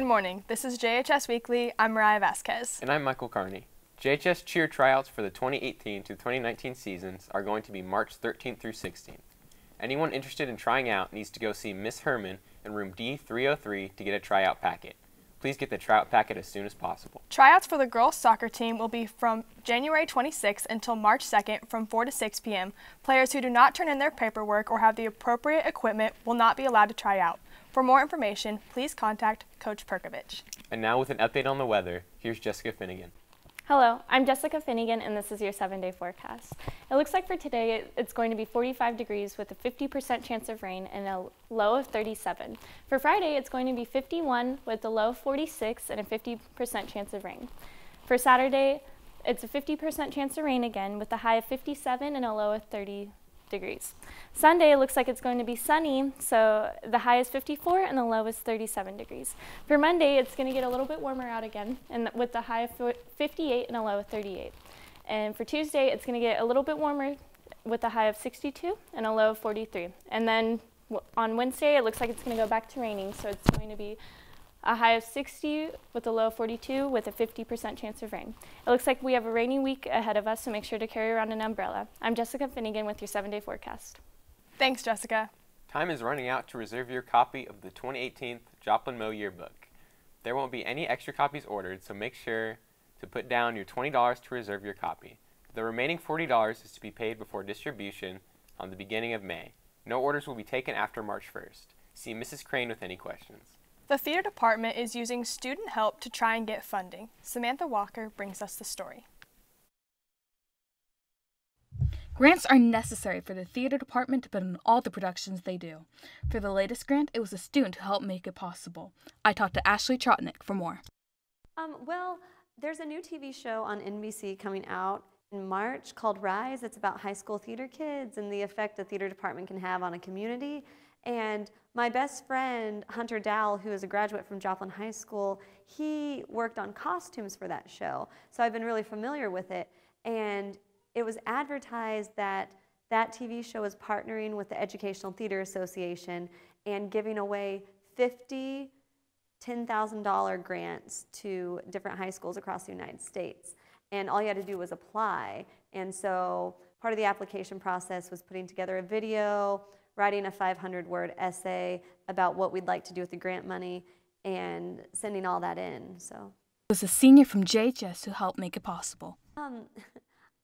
Good morning. This is JHS Weekly. I'm Mariah Vasquez. And I'm Michael Carney. JHS cheer tryouts for the 2018 to 2019 seasons are going to be March 13th through 16th. Anyone interested in trying out needs to go see Miss Herman in room D303 to get a tryout packet. Please get the tryout packet as soon as possible. Tryouts for the girls soccer team will be from January 26th until March 2nd from 4 to 6 p.m. Players who do not turn in their paperwork or have the appropriate equipment will not be allowed to try out. For more information, please contact Coach Perkovich. And now with an update on the weather, here's Jessica Finnegan. Hello, I'm Jessica Finnegan, and this is your 7-day forecast. It looks like for today it's going to be 45 degrees with a 50% chance of rain and a low of 37. For Friday, it's going to be 51 with a low of 46 and a 50% chance of rain. For Saturday, it's a 50% chance of rain again with a high of 57 and a low of 30 degrees. Sunday, it looks like it's going to be sunny, so the high is 54 and the low is 37 degrees. For Monday, it's going to get a little bit warmer out again, and with the high of 58 and a low of 38. And for Tuesday, it's going to get a little bit warmer with a high of 62 and a low of 43. And then on Wednesday, it looks like it's going to go back to raining, so it's going to be a high of 60 with a low of 42 with a 50% chance of rain. It looks like we have a rainy week ahead of us, so make sure to carry around an umbrella. I'm Jessica Finnegan with your 7-day forecast. Thanks, Jessica. Time is running out to reserve your copy of the 2018 Joplin Moe Yearbook. There won't be any extra copies ordered, so make sure to put down your $20 to reserve your copy. The remaining $40 is to be paid before distribution on the beginning of May. No orders will be taken after March 1st. See Mrs. Crane with any questions. The theater department is using student help to try and get funding. Samantha Walker brings us the story. Grants are necessary for the theater department to put in all the productions they do. For the latest grant, it was a student who helped make it possible. I talked to Ashley Trotnick for more. Well, there's a new TV show on NBC coming out in March called Rise. It's about high school theater kids and the effect the theater department can have on a community. And my best friend, Hunter Dowell, who is a graduate from Joplin High School, he worked on costumes for that show. So I've been really familiar with it. And it was advertised that that TV show is partnering with the Educational Theater Association and giving away 50 $10,000 grants to different high schools across the United States. And all you had to do was apply. And so part of the application process was putting together a video, writing a 500-word essay about what we'd like to do with the grant money, and sending all that in. So It was a senior from JHS who helped make it possible.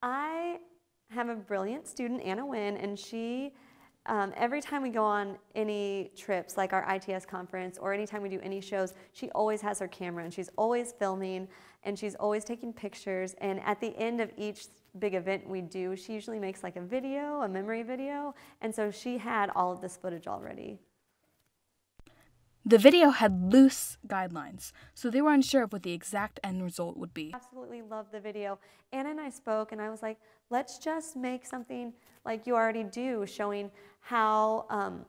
I have a brilliant student, Anna Wynn, and she, every time we go on any trips, like our ITS conference, or anytime we do any shows, she always has her camera, and she's always filming, and she's always taking pictures. And at the end of each big event we do, she usually makes like a video, a memory video, and so she had all of this footage already. The video had loose guidelines, so they were unsure of what the exact end result would be. Absolutely loved the video. Anna and I spoke, and I was like, let's just make something like you already do, showing how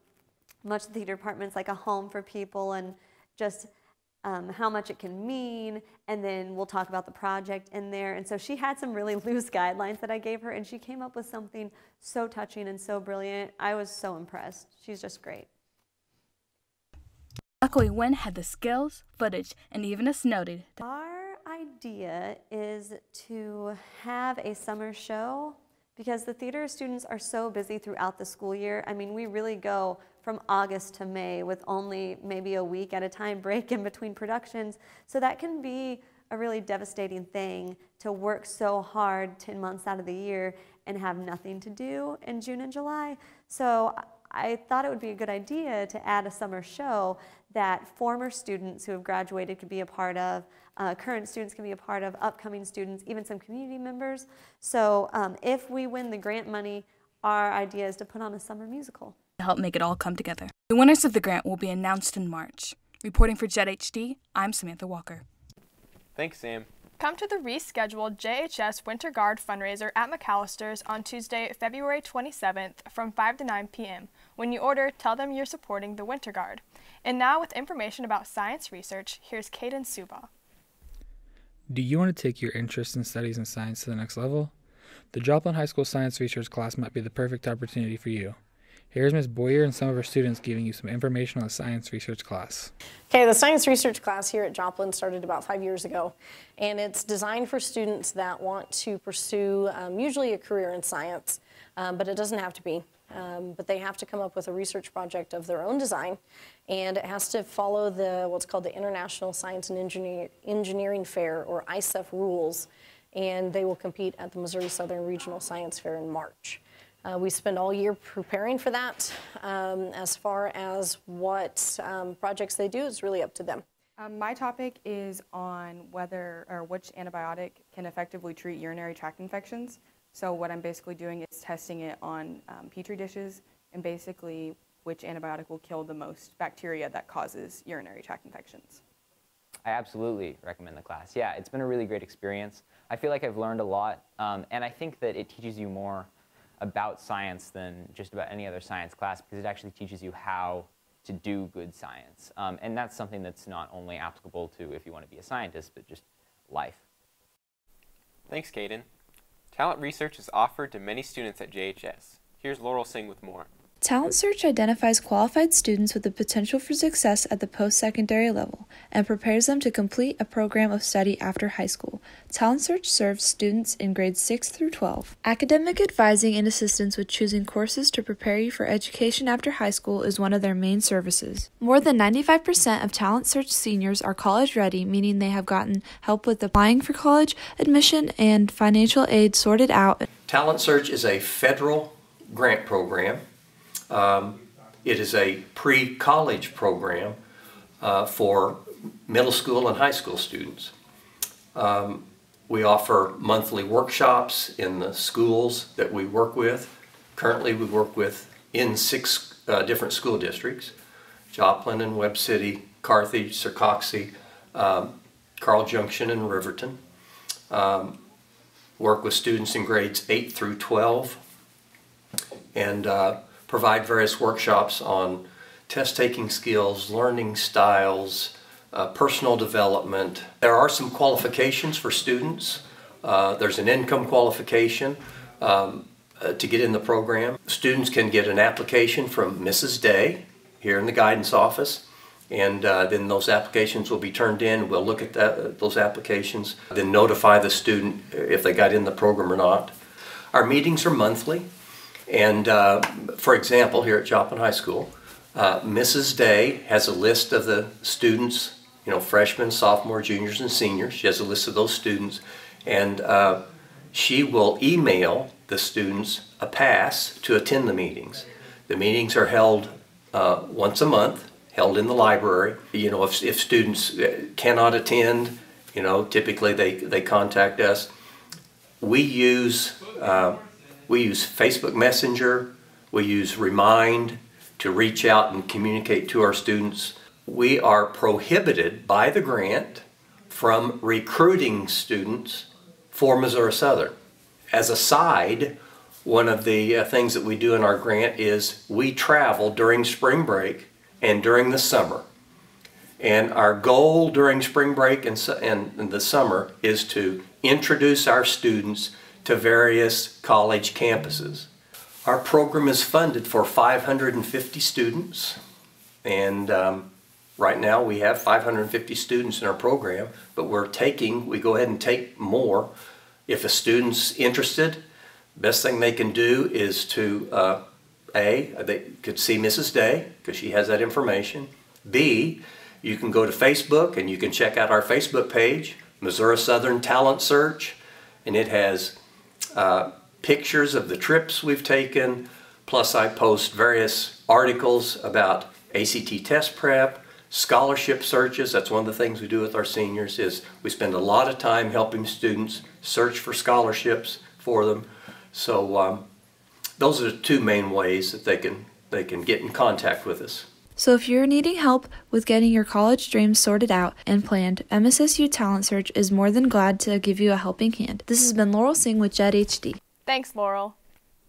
much the theater department's like a home for people, and just how much it can mean, and then we'll talk about the project in there. And so she had some really loose guidelines that I gave her, and she came up with something so touching and so brilliant. I was so impressed. She's just great. Luckily, Wynn had the skills, footage, and even a snow day. Our idea is to have a summer show because the theater students are so busy throughout the school year. I mean, we really go from August to May with only maybe a week at a time break in between productions. So that can be a really devastating thing to work so hard 10 months out of the year and have nothing to do in June and July. So I thought it would be a good idea to add a summer show that former students who have graduated could be a part of, current students can be a part of, upcoming students, even some community members. So if we win the grant money, our idea is to put on a summer musical. To help make it all come together. The winners of the grant will be announced in March. Reporting for Jet HD, I'm Samantha Walker. Thanks, Sam. Come to the rescheduled JHS Winter Guard fundraiser at McAllister's on Tuesday, February 27th from 5 to 9 p.m. When you order, tell them you're supporting the Winter Guard. And now with information about science research, here's Caden Suba. Do you want to take your interest in studies in science to the next level? The Joplin High School Science Research class might be the perfect opportunity for you. Here's Ms. Boyer and some of her students giving you some information on the science research class. Okay, the science research class here at Joplin started about 5 years ago, and it's designed for students that want to pursue usually a career in science, but it doesn't have to be. But they have to come up with a research project of their own design, and it has to follow what's called the International Science and Engineering Fair, or ISEF rules, and they will compete at the Missouri Southern Regional Science Fair in March. We spend all year preparing for that. As far as what projects they do, it's really up to them. My topic is on whether or which antibiotic can effectively treat urinary tract infections. So what I'm basically doing is testing it on Petri dishes, and basically which antibiotic will kill the most bacteria that causes urinary tract infections. I absolutely recommend the class. Yeah, it's been a really great experience. I feel like I've learned a lot, and I think that it teaches you more about science than just about any other science class, because it actually teaches you how to do good science. And that's something that's not only applicable to if you want to be a scientist, but just life. Thanks, Caden. Talent research is offered to many students at JHS. Here's Laurel Singh with more. Talent Search identifies qualified students with the potential for success at the post-secondary level and prepares them to complete a program of study after high school. Talent Search serves students in grades 6 through 12. Academic advising and assistance with choosing courses to prepare you for education after high school is one of their main services. More than 95% of Talent Search seniors are college ready, meaning they have gotten help with applying for college, admission, and financial aid sorted out. Talent Search is a federal grant program. It is a pre-college program for middle school and high school students. We offer monthly workshops in the schools that we work with. Currently we work with in 6 different school districts: Joplin and Webb City, Carthage, Circoxie, Carl Junction and Riverton. Work with students in grades 8 through 12, and provide various workshops on test-taking skills, learning styles, personal development. There are some qualifications for students. There's an income qualification to get in the program. Students can get an application from Mrs. Day here in the guidance office, and then those applications will be turned in. We'll look at those applications, then notify the student if they got in the program or not. Our meetings are monthly. And for example, here at Joplin High School, Mrs. Day has a list of the students, freshmen, sophomore, juniors, and seniors. She has a list of those students, and she will email the students a pass to attend the meetings. The meetings are held once a month, held in the library. If students cannot attend, typically they contact us. We use Facebook Messenger, we use Remind to reach out and communicate to our students. We are prohibited by the grant from recruiting students for Missouri Southern. As a side, one of the things that we do in our grant is we travel during spring break and during the summer. And our goal during spring break and the summer is to introduce our students to various college campuses. Our program is funded for 550 students, and right now we have 550 students in our program, but we go ahead and take more. If a student's interested, best thing they can do is to, they could see Mrs. Day, because she has that information. B, you can go to Facebook and you can check out our Facebook page, Missouri Southern Talent Search, and it has pictures of the trips we've taken, plus I post various articles about ACT test prep, scholarship searches. That's one of the things we do with our seniors, is we spend a lot of time helping students search for scholarships for them. So those are the 2 main ways that they can get in contact with us. So if you're needing help with getting your college dreams sorted out and planned, MSSU Talent Search is more than glad to give you a helping hand. This has been Laurel Singh with JED HD. Thanks, Laurel.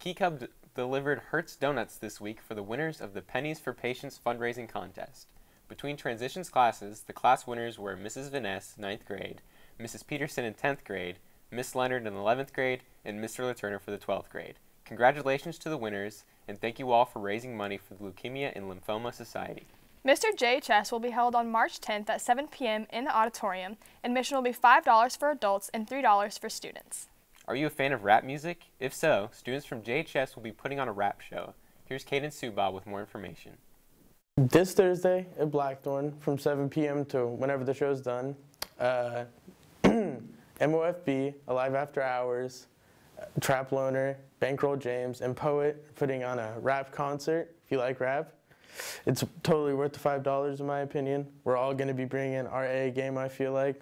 Key Cub delivered Hertz Donuts this week for the winners of the Pennies for Patients fundraising contest. Between transitions classes, the class winners were Mrs. Vaness, 9th grade, Mrs. Peterson in 10th grade, Miss Leonard in 11th grade, and Mr. Laturner for the 12th grade. Congratulations to the winners, and thank you all for raising money for the Leukemia and Lymphoma Society. Mr. JHS will be held on March 10th at 7 p.m. in the auditorium. Admission will be $5 for adults and $3 for students. Are you a fan of rap music? If so, students from JHS will be putting on a rap show. Here's Caden Subob with more information. This Thursday at Blackthorn from 7 p.m. to whenever the show's done. MOFB, Alive After Hours, Trap Loner, Bankroll James, and Poet putting on a rap concert. If you like rap, it's totally worth the $5 in my opinion. We're all going to be bringing our A game, I feel like.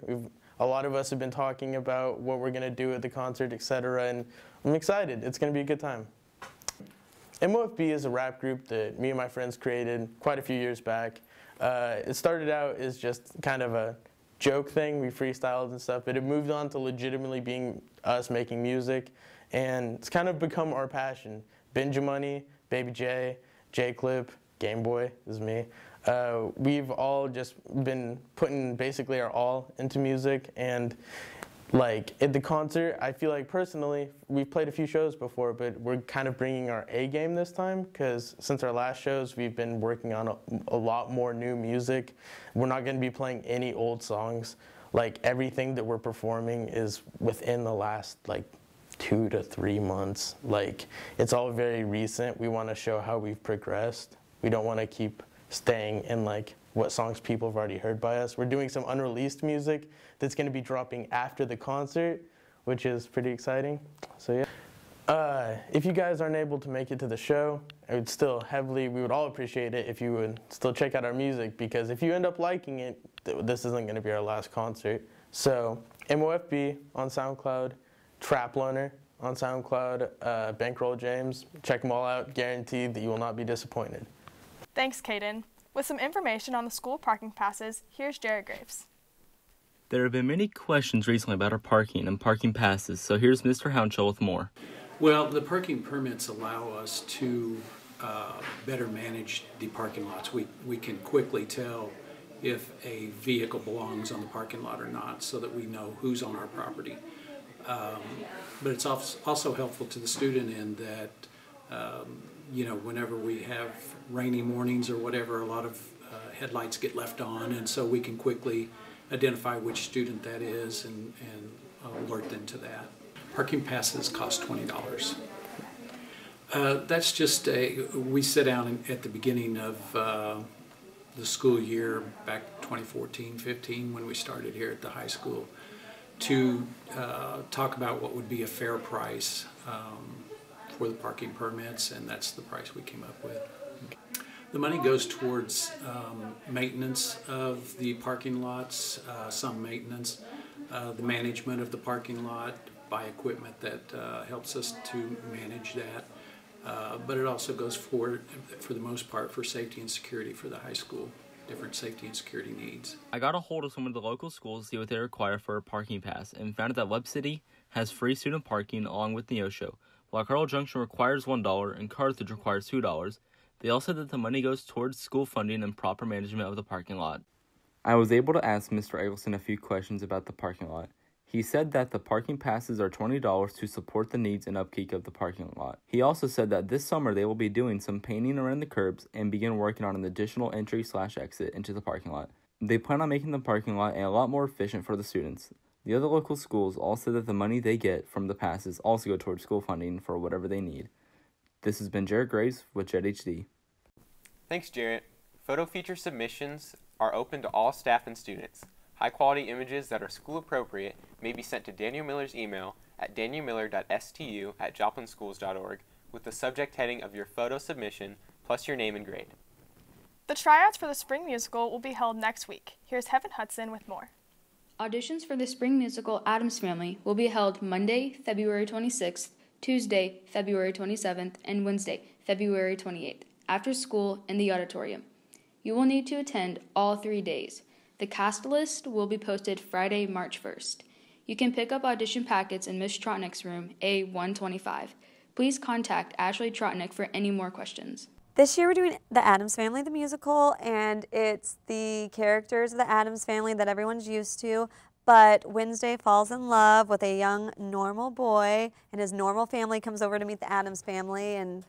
A lot of us have been talking about what we're going to do at the concert, etc., and I'm excited. It's going to be a good time. MOFB is a rap group that me and my friends created quite a few years back. It started out as just kind of a joke thing. We freestyled and stuff, but it moved on to legitimately being us making music, and it's kind of become our passion. Benjamoney, Baby J, J-Clip, Game Boy is me. We've all just been putting basically our all into music, and like at the concert, I feel like personally, we've played a few shows before, but we're kind of bringing our A game this time, because since our last shows, we've been working on a lot more new music. We're not going to be playing any old songs. Like everything that we're performing is within the last like 2 to 3 months. Like it's all very recent. We want to show how we've progressed. We don't want to keep staying in like what songs people have already heard by us. We're doing some unreleased music that's going to be dropping after the concert, which is pretty exciting. So yeah. If you guys aren't able to make it to the show, we would all appreciate it if you would still check out our music, because if you end up liking it, this isn't going to be our last concert. So MOFB on SoundCloud, Trap Loner on SoundCloud, Bankroll James, check them all out. Guaranteed that you will not be disappointed. Thanks, Caden. With some information on the school parking passes, here's Jared Graves. There have been many questions recently about our parking and parking passes, so here's Mr. Hounshaw with more. Well, the parking permits allow us to better manage the parking lots. We can quickly tell if a vehicle belongs on the parking lot or not, so that we know who's on our property. But it's also helpful to the student in that you know, whenever we have rainy mornings or whatever, a lot of headlights get left on, and so we can quickly identify which student that is and alert them to that. Parking passes cost $20. That's just we sit down at the beginning of the school year back 2014-15 when we started here at the high school to talk about what would be a fair price for the parking permits, and that's the price we came up with. The money goes towards maintenance of the parking lots, some maintenance, the management of the parking lot, buy equipment that helps us to manage that, but it also goes for the most part, for safety and security for the high school, different safety and security needs. I got a hold of some of the local schools to see what they require for a parking pass, and found out that Webb City has free student parking along with Neosho, while Carl Junction requires $1 and Carthage requires $2. They all said that the money goes towards school funding and proper management of the parking lot. I was able to ask Mr. Eggleston a few questions about the parking lot. He said that the parking passes are $20 to support the needs and upkeep of the parking lot. He also said that this summer they will be doing some painting around the curbs and begin working on an additional entry/exit into the parking lot. They plan on making the parking lot a lot more efficient for the students. The other local schools all said that the money they get from the passes also go towards school funding for whatever they need. This has been Jared Graves with Jet HD. Thanks, Jarrett. Photo feature submissions are open to all staff and students. High-quality images that are school-appropriate may be sent to Daniel Miller's email at danielmiller.stu@joplinschools.org with the subject heading of your photo submission plus your name and grade. The tryouts for the spring musical will be held next week. Here's Heaven Hudson with more. Auditions for the spring musical Addams Family will be held Monday, February 26th, Tuesday, February 27th, and Wednesday, February 28th, after school in the auditorium. You will need to attend all 3 days. The cast list will be posted Friday, March 1st. You can pick up audition packets in Ms. Trotnick's room, A125. Please contact Ashley Trotnick for any more questions. This year we're doing the Addams Family, the musical, and it's the characters of the Addams Family that everyone's used to, But Wednesday falls in love with a young normal boy, and his normal family comes over to meet the Addams family, and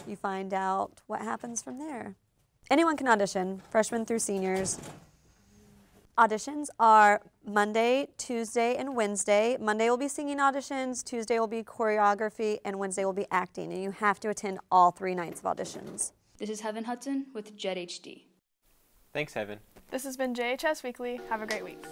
you find out what happens from there. Anyone can audition, freshmen through seniors. Auditions are Monday, Tuesday, and Wednesday. Monday will be singing auditions, Tuesday will be choreography, and Wednesday will be acting, and you have to attend all 3 nights of auditions. This is Heaven Hudson with Jet HD. Thanks, Heaven. This has been JHS Weekly. Have a great week.